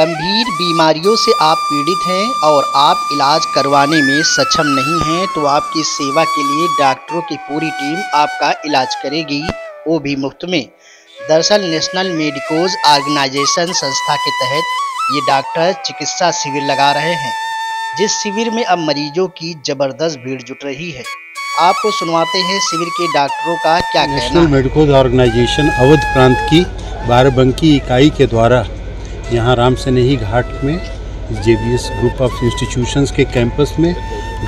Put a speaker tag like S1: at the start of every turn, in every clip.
S1: गंभीर बीमारियों से आप पीड़ित हैं और आप इलाज करवाने में सक्षम नहीं हैं तो आपकी सेवा के लिए डॉक्टरों की पूरी टीम आपका इलाज करेगी, वो भी मुफ्त में। दरअसल नेशनल मेडिकोज ऑर्गेनाइजेशन संस्था के तहत ये डॉक्टर चिकित्सा शिविर लगा रहे हैं, जिस शिविर में अब मरीजों की जबरदस्त भीड़ जुट रही है। आपको सुनवाते हैं शिविर के डॉक्टरों का क्या कहना है।
S2: नेशनल मेडिकोज ऑर्गेनाइजेशन अवध प्रांत की बाराबंकी इकाई के द्वारा यहाँ राम सनेही घाट में JBS ग्रुप ऑफ इंस्टीट्यूशंस के कैंपस में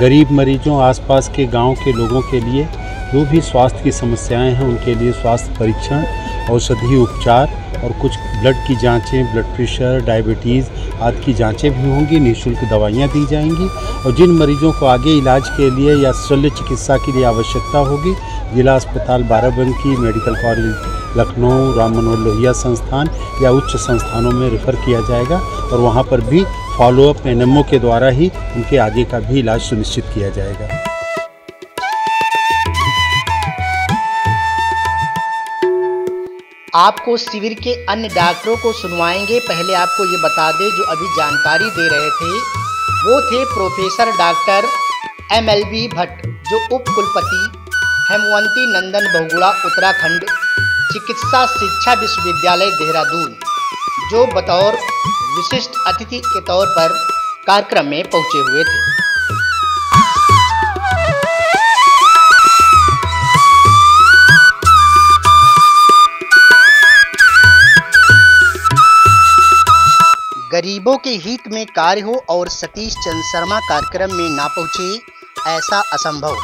S2: गरीब मरीजों, आसपास के गांव के लोगों के लिए जो भी स्वास्थ्य की समस्याएं हैं उनके लिए स्वास्थ्य परीक्षण, औषधि उपचार और कुछ ब्लड की जांचें, ब्लड प्रेशर, डायबिटीज़ आदि की जांचें भी होंगी। निःशुल्क दवाइयाँ दी जाएंगी और जिन मरीजों को आगे इलाज के लिए या शल्य चिकित्सा के लिए आवश्यकता होगी, जिला अस्पताल बाराबंकी, मेडिकल कॉलेज लखनऊ, राम मनोहर लोहिया संस्थान या उच्च संस्थानों में रेफ़र किया जाएगा और वहाँ पर भी फॉलोअप NMO के द्वारा ही उनके आगे का भी इलाज सुनिश्चित किया जाएगा।
S1: आपको शिविर के अन्य डॉक्टरों को सुनवाएंगे। पहले आपको ये बता दें, जो अभी जानकारी दे रहे थे वो थे प्रोफेसर डॉक्टर MLB भट्ट, जो उप कुलपति हेमवंती नंदन बहुगुणा उत्तराखंड चिकित्सा शिक्षा विश्वविद्यालय देहरादून, जो बतौर विशिष्ट अतिथि के तौर पर कार्यक्रम में पहुंचे हुए थे। गरीबों के हित में कार्य हो और सतीश चंद्र शर्मा कार्यक्रम में ना पहुंचे, ऐसा असंभव।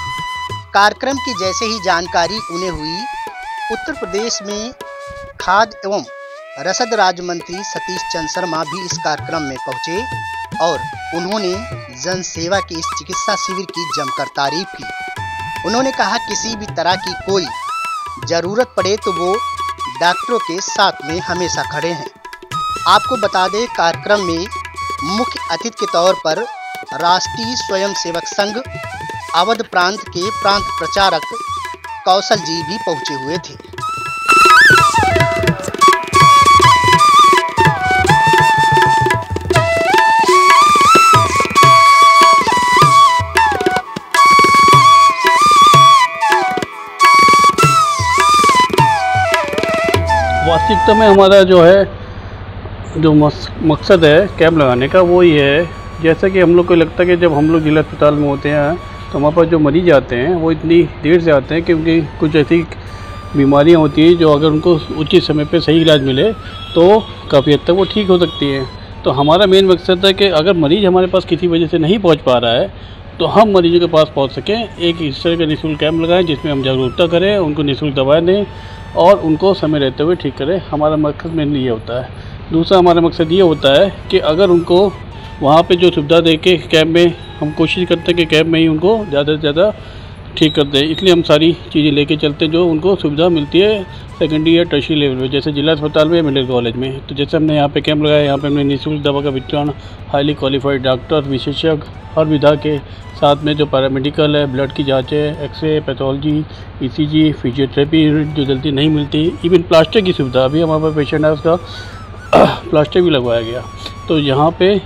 S1: कार्यक्रम की जैसे ही जानकारी उन्हें हुई, उत्तर प्रदेश में खाद्य एवं रसद राज्य मंत्री सतीश चंद्र शर्मा भी इस कार्यक्रम में पहुंचे और उन्होंने जनसेवा के इस चिकित्सा शिविर की जमकर तारीफ की। उन्होंने कहा, किसी भी तरह की कोई ज़रूरत पड़े तो वो डॉक्टरों के साथ में हमेशा खड़े हैं। आपको बता दें, कार्यक्रम में मुख्य अतिथि के तौर पर राष्ट्रीय स्वयंसेवक संघ अवध प्रांत के प्रांत प्रचारक कौशल जी भी पहुंचे हुए थे।
S3: वास्तविकता में हमारा जो मकसद है कैंप लगाने का वो ये है, जैसा कि हम लोग को लगता है कि जब हम लोग जिला अस्पताल में होते हैं तो हमारे पास जो मरीज आते हैं वो इतनी देर से आते हैं क्योंकि कुछ ऐसी बीमारियां होती हैं जो अगर उनको उचित समय पे सही इलाज मिले तो काफ़ी हद तक वो ठीक हो सकती हैं। तो हमारा मेन मकसद है कि अगर मरीज़ हमारे पास किसी वजह से नहीं पहुंच पा रहा है तो हम मरीजों के पास पहुंच सकें। एक इस तरह का निःशुल्क कैंप लगाएं जिसमें हम जागरूकता करें, उनको निःशुल्क दवाएँ दें और उनको समय रहते हुए ठीक करें। हमारा मकसद मेनली ये होता है। दूसरा हमारा मकसद ये होता है कि अगर उनको वहाँ पे जो सुविधा दे के कैंप में, हम कोशिश करते हैं कि कैंप में ही उनको ज़्यादा से ज़्यादा ठीक कर दें। इसलिए हम सारी चीज़ें लेके चलते हैं जो उनको सुविधा मिलती है सेकेंडरी या टर्शियरी लेवल में, जैसे जिला अस्पताल में, मेडिकल कॉलेज में। तो जैसे हमने यहाँ पे कैंप लगाया, यहाँ पे हमने निःशुल्क दवा का वितरण, हाईली क्वालिफाइड डॉक्टर, विशेषज्ञ हर विधा के साथ में जो पैरामेडिकल है, ब्लड की जाँचें, एक्सरे, पैथोलॉजी, ECG, फिजियोथेरेपी जो जल्दी नहीं मिलती, इवन प्लास्टर की सुविधा, अभी हमारे पास पेशेंट है उसका प्लास्टर भी लगवाया गया। तो यहाँ पे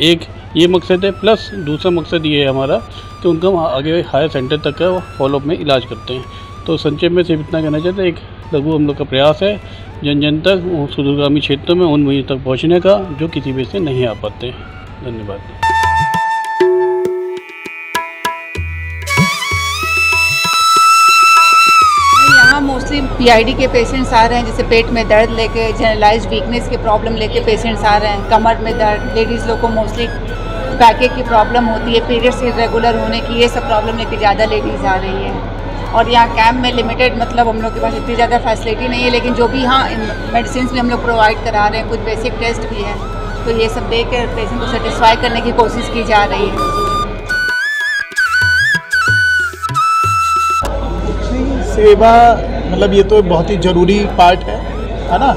S3: एक ये मकसद है, प्लस दूसरा मकसद ये है हमारा कि उनको हम आगे हायर सेंटर तक का फॉलोअप में इलाज करते हैं। तो संक्षेप में सिर्फ इतना कहना चाहते हैं, एक लघु हम लोग का प्रयास है जन जन तक, सुदूरगामी क्षेत्रों में उन मरीजों तक पहुँचने का जो किसी वजह से नहीं आ पाते हैं। धन्यवाद।
S4: मोस्टली PID के पेशेंट्स आ रहे हैं, जैसे पेट में दर्द लेके, जनरलाइज्ड वीकनेस के प्रॉब्लम लेके पेशेंट्स आ रहे हैं, कमर में दर्द, लेडीज़ लोग को मोस्टली बैकएक की प्रॉब्लम होती है, पीरियड्स इरेगुलर होने की, ये सब प्रॉब्लम लेके ज़्यादा लेडीज़ आ रही हैं। और यहाँ कैंप में लिमिटेड, मतलब हम लोग के पास इतनी ज़्यादा फैसिलिटी नहीं है, लेकिन जो भी हाँ मेडिसिन भी हम लोग प्रोवाइड करा रहे हैं, कुछ बेसिक टेस्ट भी है, तो ये सब दे कर पेशेंट को सेटिस्फाई करने की कोशिश की जा रही है।
S5: सेवा मतलब ये तो बहुत ही ज़रूरी पार्ट है ना,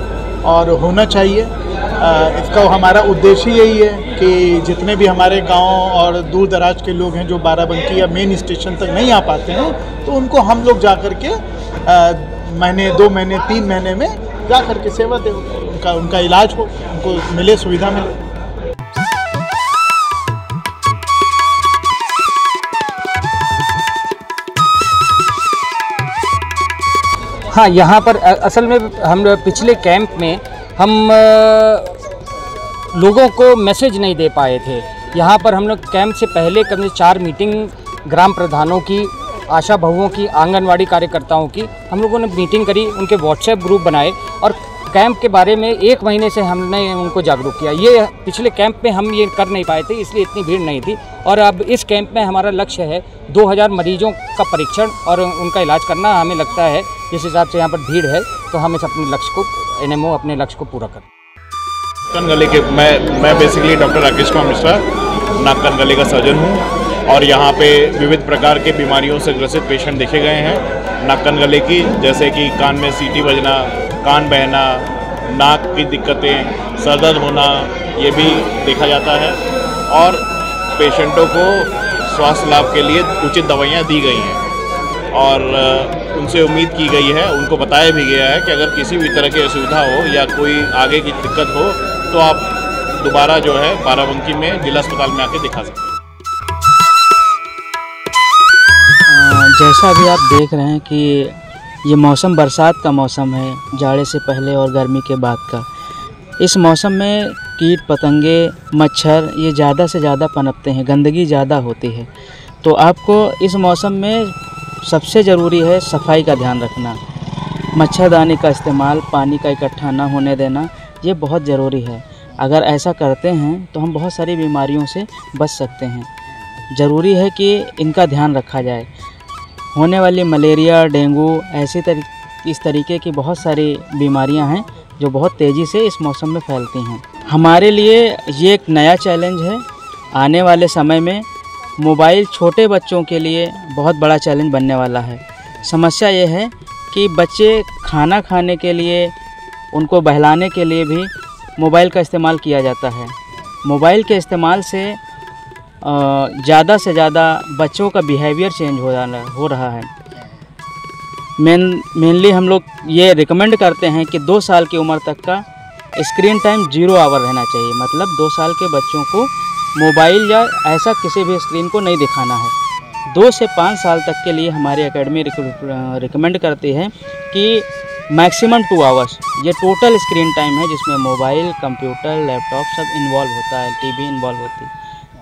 S5: और होना चाहिए। इसका हमारा उद्देश्य यही है कि जितने भी हमारे गांव और दूर दराज के लोग हैं जो बाराबंकी या मेन स्टेशन तक नहीं आ पाते हैं, तो उनको हम लोग जा कर के महीने, 2 महीने, 3 महीने में जा कर के सेवा दें, उनका इलाज हो, उनको मिले, सुविधा मिले।
S6: हाँ, यहाँ पर असल में हम पिछले कैंप में हम लोगों को मैसेज नहीं दे पाए थे। यहाँ पर हम लोग कैंप से पहले करीब 4 मीटिंग ग्राम प्रधानों की, आशा बहुओं की, आंगनवाड़ी कार्यकर्ताओं की हम लोगों ने मीटिंग करी, उनके व्हाट्सएप ग्रुप बनाए और कैंप के बारे में 1 महीने से हमने उनको जागरूक किया। ये पिछले कैंप में हम ये कर नहीं पाए थे, इसलिए इतनी भीड़ नहीं थी। और अब इस कैंप में हमारा लक्ष्य है 2000 मरीजों का परीक्षण और उनका इलाज करना। हमें लगता है जिस हिसाब से यहाँ पर भीड़ है तो हम इस अपने लक्ष्य को, एनएमओ अपने लक्ष्य को पूरा करें।
S7: नाकन गले के मैं बेसिकली डॉक्टर राकेश कुमार मिश्रा नाकन गले का सर्जन हूँ और यहाँ पे विविध प्रकार के बीमारियों से ग्रसित पेशेंट देखे गए हैं नाकन गले की, जैसे कि कान में सीटी बजना, कान बहना, नाक की दिक्कतें, सर दर्द होना, ये भी देखा जाता है। और पेशेंटों को स्वास्थ्य लाभ के लिए उचित दवाइयाँ दी गई हैं और उनसे उम्मीद की गई है, उनको बताया भी गया है कि अगर किसी भी तरह की असुविधा हो या कोई आगे की दिक्कत हो तो आप दोबारा जो है बाराबंकी में जिला अस्पताल में आके दिखा सकते हैं।
S8: जैसा भी आप देख रहे हैं कि ये मौसम बरसात का मौसम है, जाड़े से पहले और गर्मी के बाद का। इस मौसम में कीट पतंगे, मच्छर ये ज़्यादा से ज़्यादा पनपते हैं, गंदगी ज़्यादा होती है। तो आपको इस मौसम में सबसे ज़रूरी है सफाई का ध्यान रखना, मच्छरदानी का इस्तेमाल, पानी का इकट्ठा ना होने देना, ये बहुत ज़रूरी है। अगर ऐसा करते हैं तो हम बहुत सारी बीमारियों से बच सकते हैं। ज़रूरी है कि इनका ध्यान रखा जाए। होने वाली मलेरिया, डेंगू, इस तरीके की बहुत सारी बीमारियां हैं जो बहुत तेज़ी से इस मौसम में फैलती हैं। हमारे लिए ये एक नया चैलेंज है। आने वाले समय में मोबाइल छोटे बच्चों के लिए बहुत बड़ा चैलेंज बनने वाला है। समस्या ये है कि बच्चे खाना खाने के लिए, उनको बहलाने के लिए भी मोबाइल का इस्तेमाल किया जाता है। मोबाइल के इस्तेमाल से ज़्यादा से ज़्यादा बच्चों का बिहेवियर चेंज हो रहा है। मेनली हम लोग ये रिकमेंड करते हैं कि 2 साल की उम्र तक का स्क्रीन टाइम 0 आवर रहना चाहिए। मतलब 2 साल के बच्चों को मोबाइल या ऐसा किसी भी स्क्रीन को नहीं दिखाना है। 2 से 5 साल तक के लिए हमारी एकेडमी रिकमेंड करती है कि मैक्सिमम 2 आवर्स ये टोटल स्क्रीन टाइम है, जिसमें मोबाइल, कंप्यूटर, लैपटॉप सब इन्वॉल्व होता है, टीवी इन्वॉल्व होती है।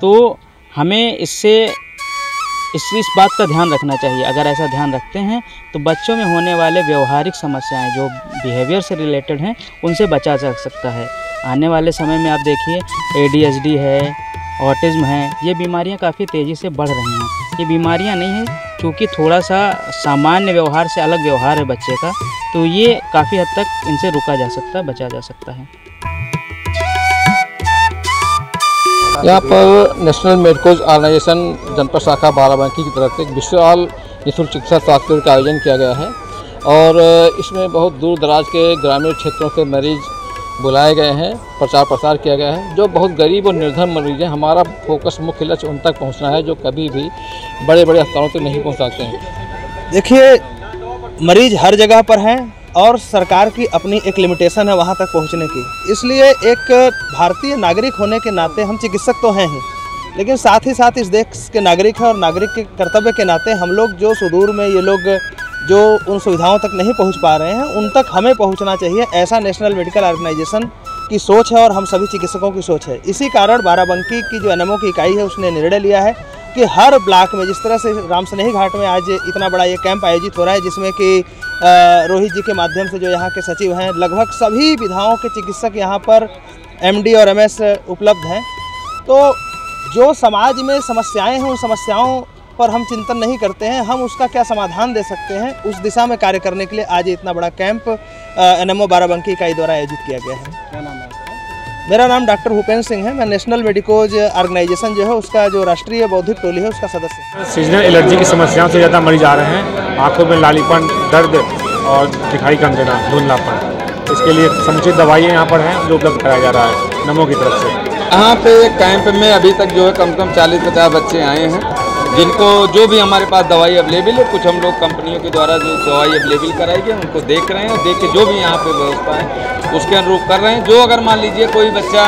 S8: तो हमें इस बात का ध्यान रखना चाहिए। अगर ऐसा ध्यान रखते हैं तो बच्चों में होने वाले व्यवहारिक समस्याएं जो बिहेवियर से रिलेटेड हैं उनसे बचा जा सकता है। आने वाले समय में आप देखिए ADHD है, ऑटिज़्म है, ये बीमारियां काफ़ी तेज़ी से बढ़ रही हैं। ये बीमारियां नहीं हैं, क्योंकि थोड़ा सा सामान्य व्यवहार से अलग व्यवहार है बच्चे का, तो ये काफ़ी हद तक इनसे रुका जा सकता है, बचा जा सकता है।
S9: यहाँ पर नेशनल मेडिकल ऑर्गेनाइजेशन जनपद शाखा बाराबंकी की तरफ से एक विशाल निःशुल्क चिकित्सा स्वास्थ्य शिविर का आयोजन किया गया है और इसमें बहुत दूर दराज के ग्रामीण क्षेत्रों के मरीज बुलाए गए हैं, प्रचार प्रसार किया गया है। जो बहुत गरीब और निर्धन मरीज हैं, हमारा फोकस मुख्य लक्ष्य उन तक पहुँचना है जो कभी भी बड़े बड़े अस्पतालों तक नहीं पहुँच सकते हैं।
S10: देखिए, मरीज हर जगह पर हैं और सरकार की अपनी एक लिमिटेशन है वहाँ तक पहुँचने की। इसलिए एक भारतीय नागरिक होने के नाते हम चिकित्सक तो हैं ही, लेकिन साथ ही साथ इस देश के नागरिक हैं और नागरिक के कर्तव्य के नाते हम लोग जो सुदूर में ये लोग जो उन सुविधाओं तक नहीं पहुँच पा रहे हैं उन तक हमें पहुँचना चाहिए, ऐसा नेशनल मेडिकल ऑर्गेनाइजेशन की सोच है और हम सभी चिकित्सकों की सोच है। इसी कारण बाराबंकी की जो एनएमओ की इकाई है उसने निर्णय लिया है कि हर ब्लॉक में, जिस तरह से रामसनेही घाट में आज इतना बड़ा ये कैंप आयोजित हो रहा है जिसमें कि रोहित जी के माध्यम से जो यहाँ के सचिव हैं, लगभग सभी विधाओं के चिकित्सक यहाँ पर MD और MS उपलब्ध हैं। तो जो समाज में समस्याएं हैं उन समस्याओं पर हम चिंतन नहीं करते हैं, हम उसका क्या समाधान दे सकते हैं उस दिशा में कार्य करने के लिए आज इतना बड़ा कैंप एनएमओ बाराबंकी इकाई द्वारा आयोजित किया गया है। क्या नाम है? मेरा नाम डॉक्टर भूपेंद्र सिंह है। मैं नेशनल मेडिकोज ऑर्गेनाइजेशन जो है उसका जो राष्ट्रीय बौद्धिक टोली है उसका सदस्य।
S11: सीजनल एलर्जी की समस्याओं से ज़्यादा मरीज आ रहे हैं। आंखों में लालीपन, दर्द और दिखाई कम देना, धुंधलापन, इसके लिए समुचित दवाइयाँ यहाँ पर हैं जो उपलब्ध कराया जा रहा है नमो की तरफ से।
S9: यहाँ पे कैंप में अभी तक जो है कम से कम 40-50 बच्चे आए हैं जिनको जो भी हमारे पास दवाई अवेलेबल है, कुछ हम लोग कंपनियों के द्वारा जो दवाई अवेलेबल कराई गई उनको देख रहे हैं, देख के जो भी यहाँ पे व्यवस्था है उसके अनुरूप कर रहे हैं। जो अगर मान लीजिए कोई बच्चा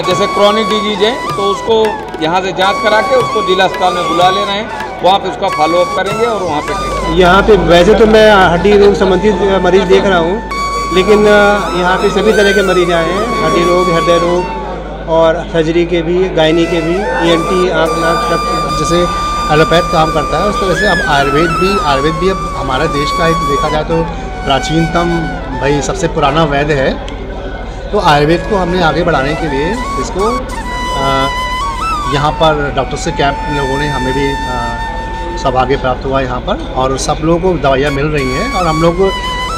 S9: जैसे क्रॉनिक डिजीज है तो उसको यहाँ से जांच करा के उसको जिला अस्पताल में बुला ले रहे हैं
S12: वहाँ पे उसका फॉलोअप करेंगे और वहाँ पे
S13: यहाँ पे वैसे तो मैं हड्डी रोग संबंधित मरीज देख रहा हूँ, लेकिन यहाँ पे सभी तरह के मरीज आए हैं, हड्डी रोग, हृदय रोग और सर्जरी के भी, गायनी के भी, ENT, आँख नाक सब।
S14: जैसे एलोपैथ काम करता है उस तरह से अब आयुर्वेद भी अब हमारे देश का एक देखा जाए तो प्राचीनतम भाई सबसे पुराना वैद्य है। तो आयुर्वेद को हमने आगे बढ़ाने के लिए इसको यहाँ पर डॉक्टर से कैंप लोगों ने हमें भी सौभाग्य प्राप्त हुआ यहाँ पर, और सब लोगों को दवाइयाँ मिल रही हैं, और हम लोग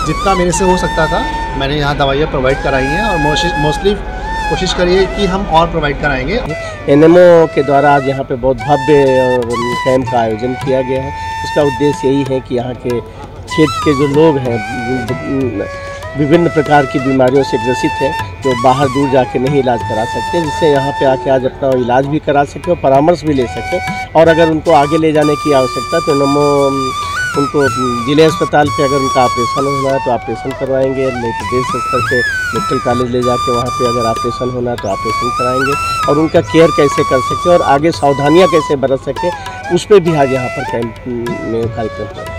S14: जितना मेरे से हो सकता था मैंने यहाँ दवाइयाँ प्रोवाइड कराई हैं, और मोस्टली कोशिश करिए कि हम और प्रोवाइड कराएंगे।
S15: NMO के द्वारा आज यहाँ पे बहुत भव्य कैंप का आयोजन किया गया है। इसका उद्देश्य यही है कि यहाँ के क्षेत्र के जो लोग हैं विभिन्न प्रकार की बीमारियों से ग्रसित हैं, जो बाहर दूर जाके नहीं इलाज करा सकते, जिससे यहाँ पे आके आज अपना इलाज भी करा सकें और परामर्श भी ले सकें, और अगर उनको आगे ले जाने की आवश्यकता तो NMO उनको जिले अस्पताल पे अगर उनका ऑपरेशन होना है तो ऑपरेशन करवाएंगे, नहीं तो देश स्तर पे मेडिकल कॉलेज ले जाके वहाँ पे अगर ऑपरेशन होना है तो ऑपरेशन कराएंगे, और उनका केयर कैसे कर सकें और आगे सावधानियाँ कैसे बरत सकें उस पर भी आज यहाँ पर कैंप में कार्यक्रम